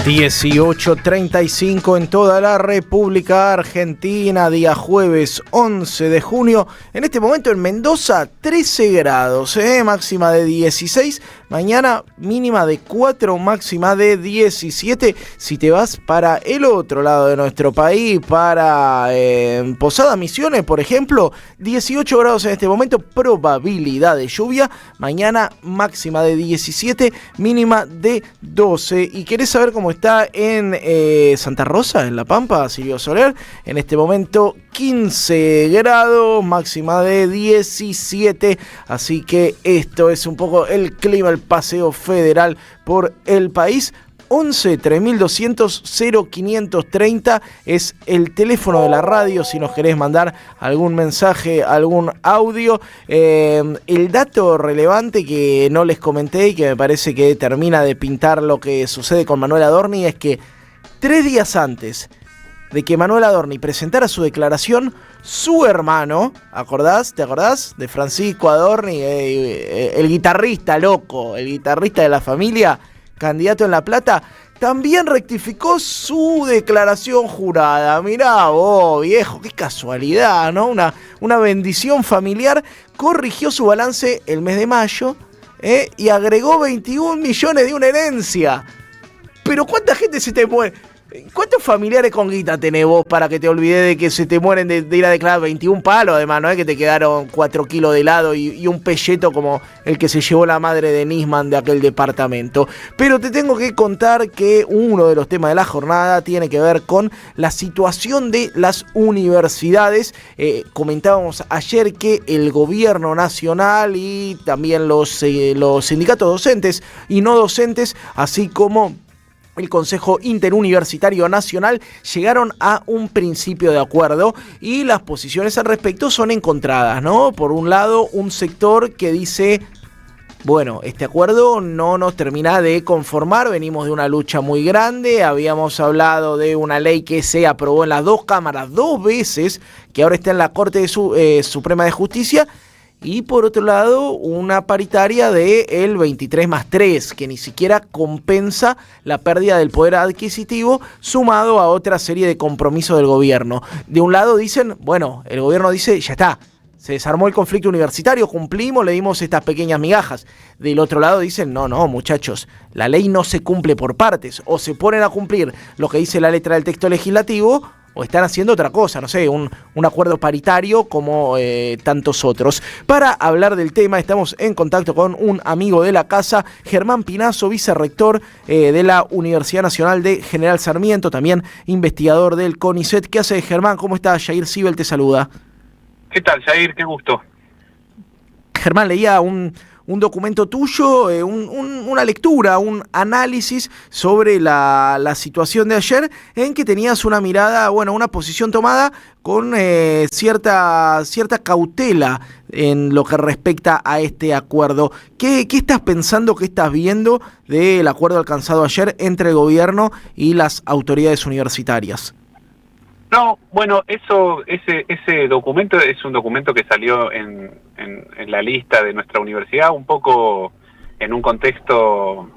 18:35 en toda la República Argentina, día jueves 11 de junio. En este momento en Mendoza, 13 grados, máxima de 16. Mañana mínima de 4, máxima de 17. Si te vas para el otro lado de nuestro país, para Posada Misiones, por ejemplo, 18 grados en este momento, probabilidad de lluvia. Mañana máxima de 17, mínima de 12. ¿Y querés saber cómo está en Santa Rosa, en La Pampa, Silvio Soler? En este momento 15 grados, máxima de 17. Así que esto es un poco el clima, el paseo federal por el país. 11 3200 0530 es el teléfono de la radio si nos querés mandar algún mensaje, algún audio. El dato relevante que no les comenté y que me parece que termina de pintar lo que sucede con Manuel Adorni es que 3 días antes de que Manuel Adorni presentara su declaración, su hermano, ¿te acordás? De Francisco Adorni, el guitarrista loco, el guitarrista de la familia, candidato en La Plata, también rectificó su declaración jurada. Mirá vos, viejo, qué casualidad, ¿no? Una bendición familiar. Corrigió su balance el mes de mayo y agregó 21 millones de una herencia. Pero ¿cuánta gente se te muere? ¿Cuántos familiares con guita tenés vos para que te olvides de que se te mueren de ir a declarar 21 palos? Además, no es que te quedaron 4 kilos de helado y un pelleto como el que se llevó la madre de Nisman de aquel departamento. Pero te tengo que contar que uno de los temas de la jornada tiene que ver con la situación de las universidades. Comentábamos ayer que el gobierno nacional y también los sindicatos docentes y no docentes, así como el Consejo Interuniversitario Nacional, llegaron a un principio de acuerdo y las posiciones al respecto son encontradas, ¿no? Por un lado, un sector que dice, bueno, este acuerdo no nos termina de conformar, venimos de una lucha muy grande, habíamos hablado de una ley que se aprobó en las dos cámaras 2 veces, que ahora está en la Corte Suprema de Justicia. Y por otro lado, una paritaria del 23+3, que ni siquiera compensa la pérdida del poder adquisitivo, sumado a otra serie de compromisos del gobierno. De un lado dicen, bueno, el gobierno dice, ya está, se desarmó el conflicto universitario, cumplimos, le dimos estas pequeñas migajas. Del otro lado dicen, no, muchachos, la ley no se cumple por partes. O se ponen a cumplir lo que dice la letra del texto legislativo, o están haciendo otra cosa, no sé, un acuerdo paritario como tantos otros. Para hablar del tema estamos en contacto con un amigo de la casa, Germán Pinazo, vicerrector de la Universidad Nacional de General Sarmiento, también investigador del CONICET. ¿Qué hace, Germán? ¿Cómo estás? Jair Sibel te saluda. ¿Qué tal, Jair? Qué gusto. Germán, leía un documento tuyo, una lectura, un análisis sobre la situación de ayer, en que tenías una mirada, bueno, una posición tomada con cierta cautela en lo que respecta a este acuerdo. ¿Qué estás pensando, qué estás viendo del acuerdo alcanzado ayer entre el gobierno y las autoridades universitarias? No, bueno, ese documento es un documento que salió en la lista de nuestra universidad, un poco en un contexto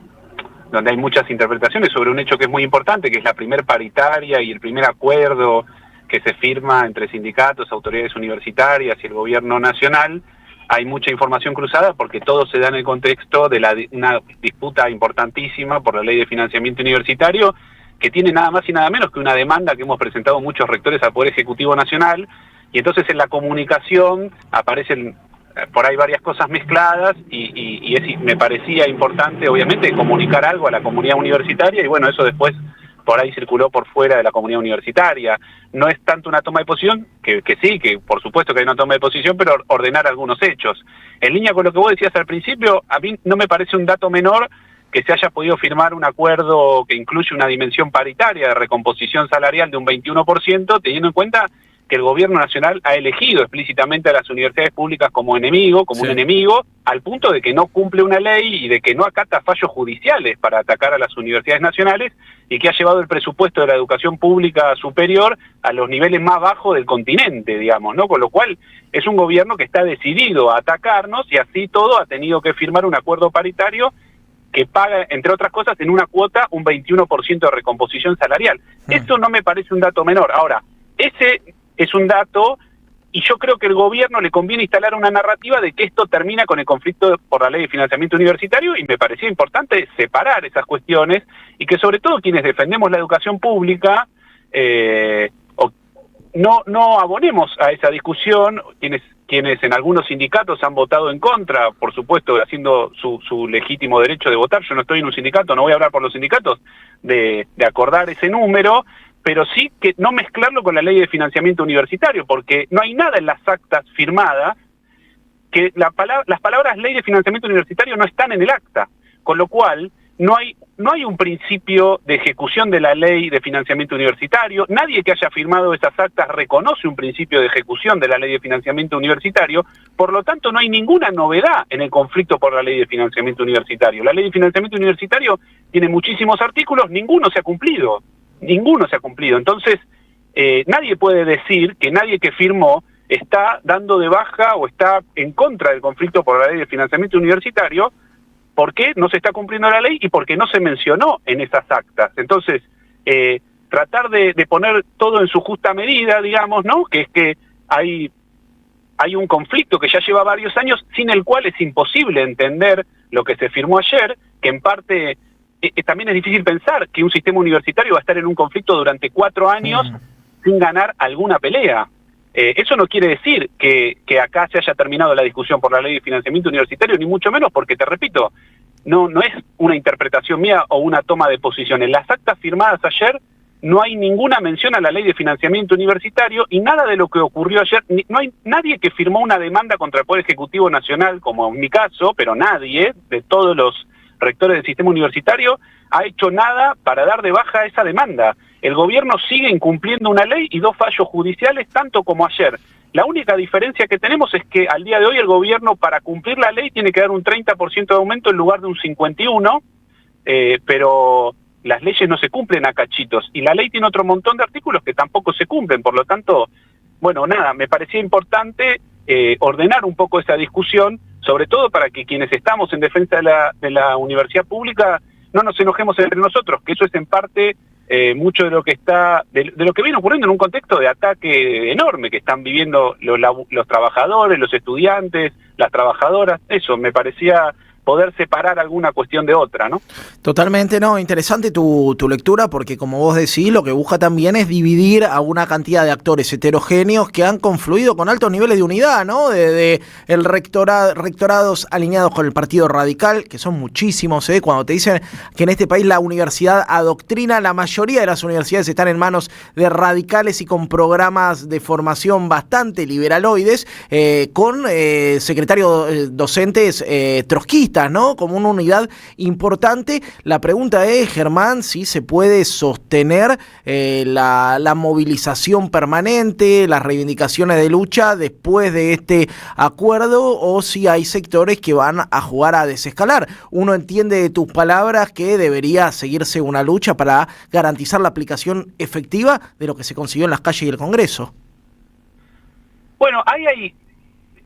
donde hay muchas interpretaciones sobre un hecho que es muy importante, que es la primer paritaria y el primer acuerdo que se firma entre sindicatos, autoridades universitarias y el gobierno nacional. Hay mucha información cruzada porque todo se da en el contexto de una disputa importantísima por la ley de financiamiento universitario, que tiene nada más y nada menos que una demanda que hemos presentado muchos rectores al Poder Ejecutivo Nacional, y entonces en la comunicación aparecen por ahí varias cosas mezcladas, y me parecía importante, obviamente, comunicar algo a la comunidad universitaria, y bueno, eso después por ahí circuló por fuera de la comunidad universitaria. No es tanto una toma de posición, que sí, que por supuesto que hay una toma de posición, pero ordenar algunos hechos. En línea con lo que vos decías al principio, a mí no me parece un dato menor que se haya podido firmar un acuerdo que incluye una dimensión paritaria de recomposición salarial de un 21%, teniendo en cuenta que el gobierno nacional ha elegido explícitamente a las universidades públicas como enemigo, como un enemigo, al punto de que no cumple una ley y de que no acata fallos judiciales para atacar a las universidades nacionales, y que ha llevado el presupuesto de la educación pública superior a los niveles más bajos del continente, digamos, ¿no? Con lo cual es un gobierno que está decidido a atacarnos, y así todo ha tenido que firmar un acuerdo paritario que paga, entre otras cosas, en una cuota un 21% de recomposición salarial. Eso no me parece un dato menor. Ahora, ese es un dato, y yo creo que el gobierno le conviene instalar una narrativa de que esto termina con el conflicto por la ley de financiamiento universitario, y me parecía importante separar esas cuestiones, y que sobre todo quienes defendemos la educación pública, no abonemos a esa discusión, quienes en algunos sindicatos han votado en contra, por supuesto, haciendo su legítimo derecho de votar. Yo no estoy en un sindicato, no voy a hablar por los sindicatos, de acordar ese número, pero sí que no mezclarlo con la ley de financiamiento universitario, porque no hay nada en las actas firmadas que las palabras ley de financiamiento universitario no están en el acta, con lo cual no hay un principio de ejecución de la ley de financiamiento universitario. Nadie que haya firmado esas actas reconoce un principio de ejecución de la ley de financiamiento universitario. Por lo tanto, no hay ninguna novedad en el conflicto por la ley de financiamiento universitario. La ley de financiamiento universitario tiene muchísimos artículos, ninguno se ha cumplido. Entonces, nadie puede decir que nadie que firmó está dando de baja o está en contra del conflicto por la ley de financiamiento universitario, porque no se está cumpliendo la ley y porque no se mencionó en esas actas. Entonces, tratar de poner todo en su justa medida, digamos, ¿no? Que es que hay un conflicto que ya lleva varios años, sin el cual es imposible entender lo que se firmó ayer, que en parte también es difícil pensar que un sistema universitario va a estar en un conflicto durante 4 años sin ganar alguna pelea. Eso no quiere decir que acá se haya terminado la discusión por la ley de financiamiento universitario, ni mucho menos, porque, te repito, no es una interpretación mía o una toma de posición. En las actas firmadas ayer no hay ninguna mención a la ley de financiamiento universitario, y nada de lo que ocurrió ayer, no hay nadie que firmó una demanda contra el Poder Ejecutivo Nacional, como en mi caso, pero nadie de todos los rectores del sistema universitario ha hecho nada para dar de baja esa demanda. El gobierno sigue incumpliendo una ley y 2 fallos judiciales, tanto como ayer. La única diferencia que tenemos es que al día de hoy el gobierno, para cumplir la ley, tiene que dar un 30% de aumento en lugar de un 51%, pero las leyes no se cumplen a cachitos, y la ley tiene otro montón de artículos que tampoco se cumplen. Por lo tanto, bueno, nada, me parecía importante ordenar un poco esa discusión, sobre todo para que quienes estamos en defensa de la universidad pública no nos enojemos entre nosotros, que eso es en parte mucho de lo que de lo que viene ocurriendo en un contexto de ataque enorme que están viviendo los trabajadores, los estudiantes, las trabajadoras. Eso me parecía poder separar alguna cuestión de otra, ¿no? Totalmente, no, interesante tu lectura, porque como vos decís, lo que busca también es dividir a una cantidad de actores heterogéneos que han confluido con altos niveles de unidad, ¿no? De el rectorados alineados con el Partido Radical, que son muchísimos, cuando te dicen que en este país la universidad adoctrina, la mayoría de las universidades están en manos de radicales y con programas de formación bastante liberaloides, con secretarios docentes trotskistas, ¿no? Como una unidad importante. La pregunta es, Germán, si se puede sostener la movilización permanente, las reivindicaciones de lucha después de este acuerdo, o si hay sectores que van a jugar a desescalar. Uno entiende de tus palabras que debería seguirse una lucha para garantizar la aplicación efectiva de lo que se consiguió en las calles y el Congreso. Bueno,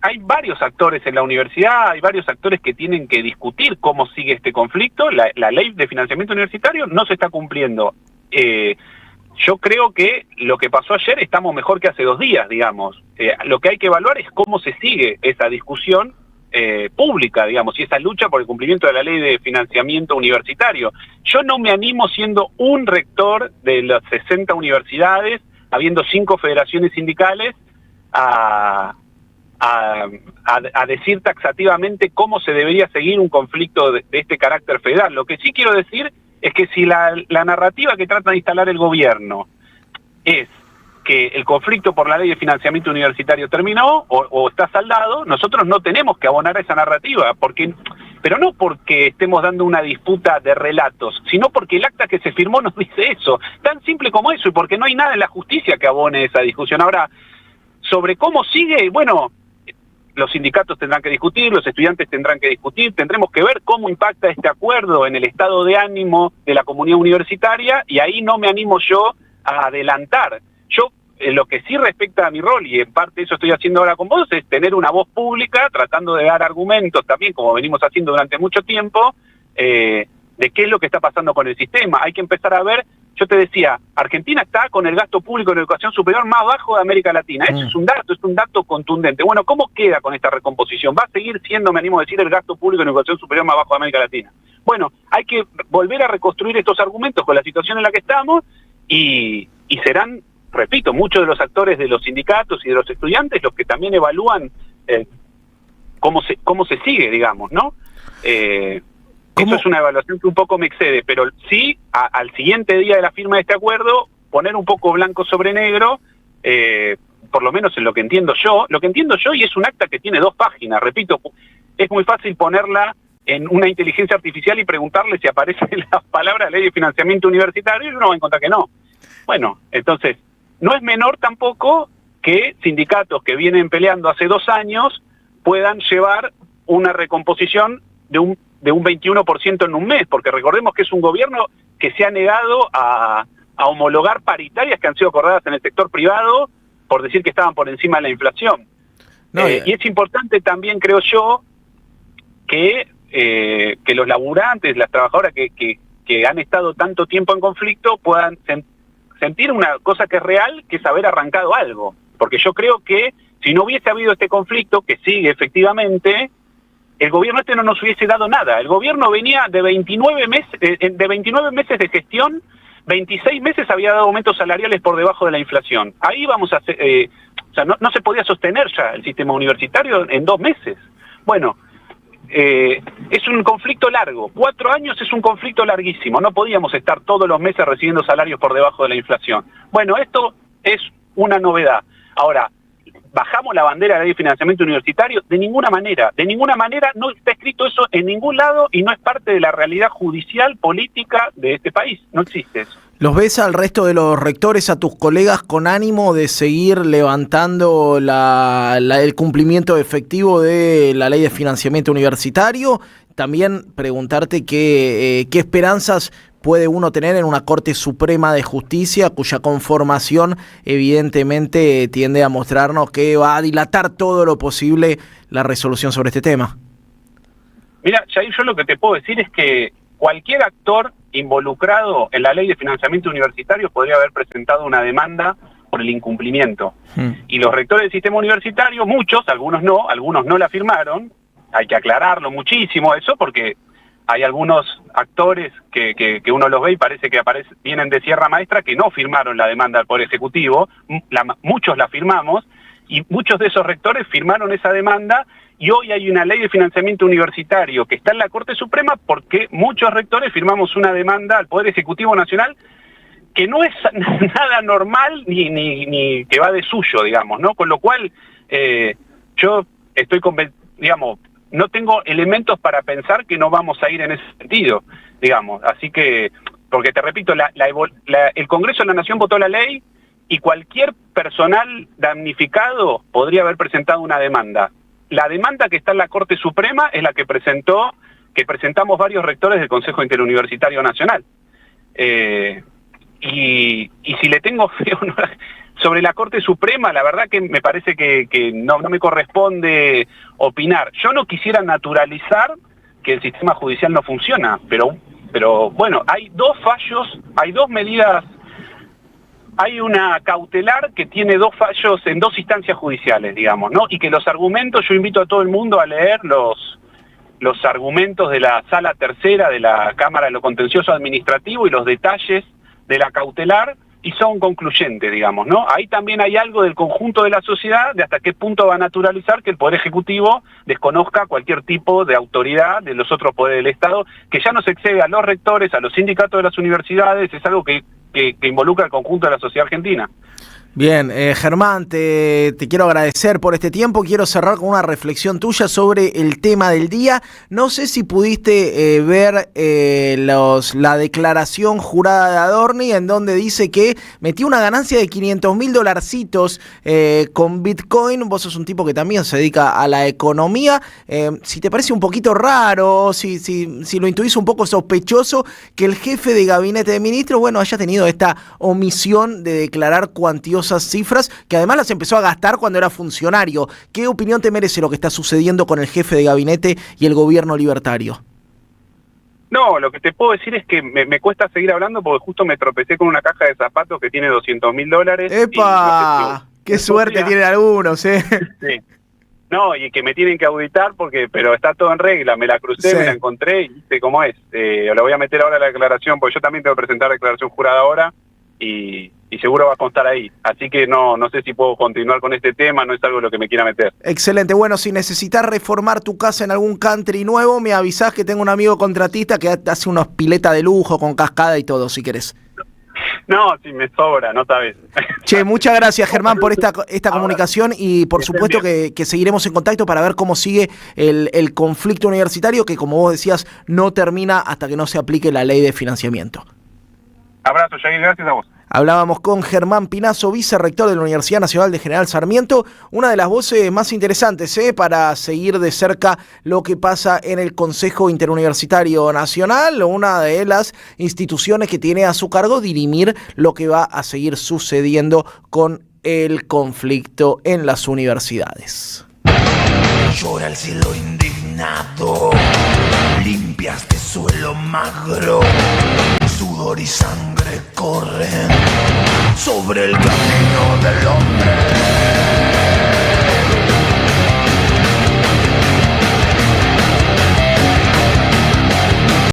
hay varios actores en la universidad, hay varios actores que tienen que discutir cómo sigue este conflicto. La ley de financiamiento universitario no se está cumpliendo. Yo creo que lo que pasó ayer estamos mejor que hace 2 días, digamos. Lo que hay que evaluar es cómo se sigue esa discusión pública, digamos, y esa lucha por el cumplimiento de la ley de financiamiento universitario. Yo no me animo, siendo un rector de las 60 universidades, habiendo 5 federaciones sindicales, a decir taxativamente cómo se debería seguir un conflicto de este carácter federal. Lo que sí quiero decir es que si la narrativa que trata de instalar el gobierno es que el conflicto por la ley de financiamiento universitario terminó o está saldado, nosotros no tenemos que abonar a esa narrativa, pero no porque estemos dando una disputa de relatos, sino porque el acta que se firmó nos dice eso, tan simple como eso, y porque no hay nada en la justicia que abone esa discusión. Ahora, sobre cómo sigue, bueno, los sindicatos tendrán que discutir, los estudiantes tendrán que discutir, tendremos que ver cómo impacta este acuerdo en el estado de ánimo de la comunidad universitaria, y ahí no me animo yo a adelantar. Yo, lo que sí respecta a mi rol, y en parte eso estoy haciendo ahora con vos, es tener una voz pública, tratando de dar argumentos también, como venimos haciendo durante mucho tiempo, de qué es lo que está pasando con el sistema. Hay que empezar a ver, yo te decía, Argentina está con el gasto público en educación superior más bajo de América Latina. Eso es un dato contundente. Bueno, ¿cómo queda con esta recomposición? ¿Va a seguir siendo, me animo a decir, el gasto público en educación superior más bajo de América Latina? Bueno, hay que volver a reconstruir estos argumentos con la situación en la que estamos y serán, repito, muchos de los actores de los sindicatos y de los estudiantes los que también evalúan cómo se sigue, digamos, ¿no? Eso es una evaluación que un poco me excede, pero sí, al siguiente día de la firma de este acuerdo, poner un poco blanco sobre negro, por lo menos en lo que entiendo yo, y es un acta que tiene 2 páginas, repito, es muy fácil ponerla en una inteligencia artificial y preguntarle si aparece la palabra ley de financiamiento universitario y uno va a encontrar que no. Bueno, entonces, no es menor tampoco que sindicatos que vienen peleando hace 2 años puedan llevar una recomposición de un 21% en un mes, porque recordemos que es un gobierno que se ha negado a homologar paritarias que han sido acordadas en el sector privado por decir que estaban por encima de la inflación. Y es importante también, creo yo, que los laburantes, las trabajadoras que han estado tanto tiempo en conflicto puedan sentir una cosa que es real, que es haber arrancado algo. Porque yo creo que si no hubiese habido este conflicto, que sigue efectivamente, el gobierno no nos hubiese dado nada. El gobierno venía de 29 meses de gestión, 26 meses había dado aumentos salariales por debajo de la inflación. Ahí vamos a hacer, o sea, no se podía sostener ya el sistema universitario en 2 meses. Bueno, es un conflicto largo. 4 años es un conflicto larguísimo. No podíamos estar todos los meses recibiendo salarios por debajo de la inflación. Bueno, esto es una novedad. Ahora, ¿bajamos la bandera de la ley de financiamiento universitario? De ninguna manera, no está escrito eso en ningún lado y no es parte de la realidad judicial, política de este país, no existe eso. ¿Los ves al resto de los rectores, a tus colegas, con ánimo de seguir levantando el cumplimiento efectivo de la ley de financiamiento universitario? También preguntarte qué esperanzas puede uno tener en una Corte Suprema de Justicia, cuya conformación evidentemente tiende a mostrarnos que va a dilatar todo lo posible la resolución sobre este tema. Mira, Jair, yo lo que te puedo decir es que cualquier actor involucrado en la ley de financiamiento universitario podría haber presentado una demanda por el incumplimiento. Y los rectores del sistema universitario, muchos, algunos no la firmaron. Hay que aclararlo muchísimo eso, porque hay algunos actores que uno los ve y parece que vienen de Sierra Maestra que no firmaron la demanda al Poder Ejecutivo. Muchos la firmamos y muchos de esos rectores firmaron esa demanda, y hoy hay una ley de financiamiento universitario que está en la Corte Suprema porque muchos rectores firmamos una demanda al Poder Ejecutivo Nacional que no es nada normal ni que va de suyo, digamos, ¿no? Con lo cual yo estoy digamos, no tengo elementos para pensar que no vamos a ir en ese sentido, digamos. Así que, porque te repito, el Congreso de la Nación votó la ley y cualquier personal damnificado podría haber presentado una demanda. La demanda que está en la Corte Suprema es la que presentamos varios rectores del Consejo Interuniversitario Nacional. Y si le tengo fe o no sobre la Corte Suprema, la verdad que me parece que no me corresponde opinar. Yo no quisiera naturalizar que el sistema judicial no funciona, pero bueno, hay 2 fallos, hay 2 medidas, hay una cautelar que tiene 2 fallos en 2 instancias judiciales, digamos, ¿no? Y que los argumentos, yo invito a todo el mundo a leer los argumentos de la Sala Tercera de la Cámara de lo Contencioso Administrativo y los detalles de la cautelar, y son concluyentes, digamos, ¿no? Ahí también hay algo del conjunto de la sociedad, de hasta qué punto va a naturalizar que el Poder Ejecutivo desconozca cualquier tipo de autoridad de los otros poderes del Estado, que ya no se excede a los rectores, a los sindicatos de las universidades, es algo que involucra al conjunto de la sociedad argentina. Bien, Germán, te quiero agradecer por este tiempo. Quiero cerrar con una reflexión tuya sobre el tema del día. No sé si pudiste ver la declaración jurada de Adorni, en donde dice que metió una ganancia de $500,000 con Bitcoin. Vos sos un tipo que también se dedica a la economía. Si te parece un poquito raro, si lo intuís un poco sospechoso, que el jefe de gabinete de ministros, bueno, haya tenido esta omisión de declarar cuantiosas cifras, que además las empezó a gastar cuando era funcionario. ¿Qué opinión te merece lo que está sucediendo con el jefe de gabinete y el gobierno libertario? No, lo que te puedo decir es que me cuesta seguir hablando porque justo me tropecé con una caja de zapatos que tiene $200.000. ¡Epa! ¡Qué suerte tienen algunos, eh! Sí. No, y que me tienen que auditar pero está todo en regla, me la crucé, me la encontré y viste cómo es. Lo voy a meter ahora a la declaración, porque yo también tengo que presentar declaración jurada ahora y seguro va a constar ahí. Así que no sé si puedo continuar con este tema, no es algo en lo que me quiera meter. Excelente. Bueno, si necesitas reformar tu casa en algún country nuevo, me avisás que tengo un amigo contratista que hace unos piletas de lujo con cascada y todo, si querés. No, si me sobra, no sabes. Che, muchas gracias, Germán, por esta comunicación y por supuesto que seguiremos en contacto para ver cómo sigue el conflicto universitario que, como vos decías, no termina hasta que no se aplique la ley de financiamiento. Abrazo, Jair, gracias a vos. Hablábamos con Germán Pinazo, vicerrector de la Universidad Nacional de General Sarmiento, una de las voces más interesantes para seguir de cerca lo que pasa en el Consejo Interuniversitario Nacional, una de las instituciones que tiene a su cargo dirimir lo que va a seguir sucediendo con el conflicto en las universidades. Llora el cielo indignado, limpias de suelo magro, sudor y sangre corren sobre el camino del hombre.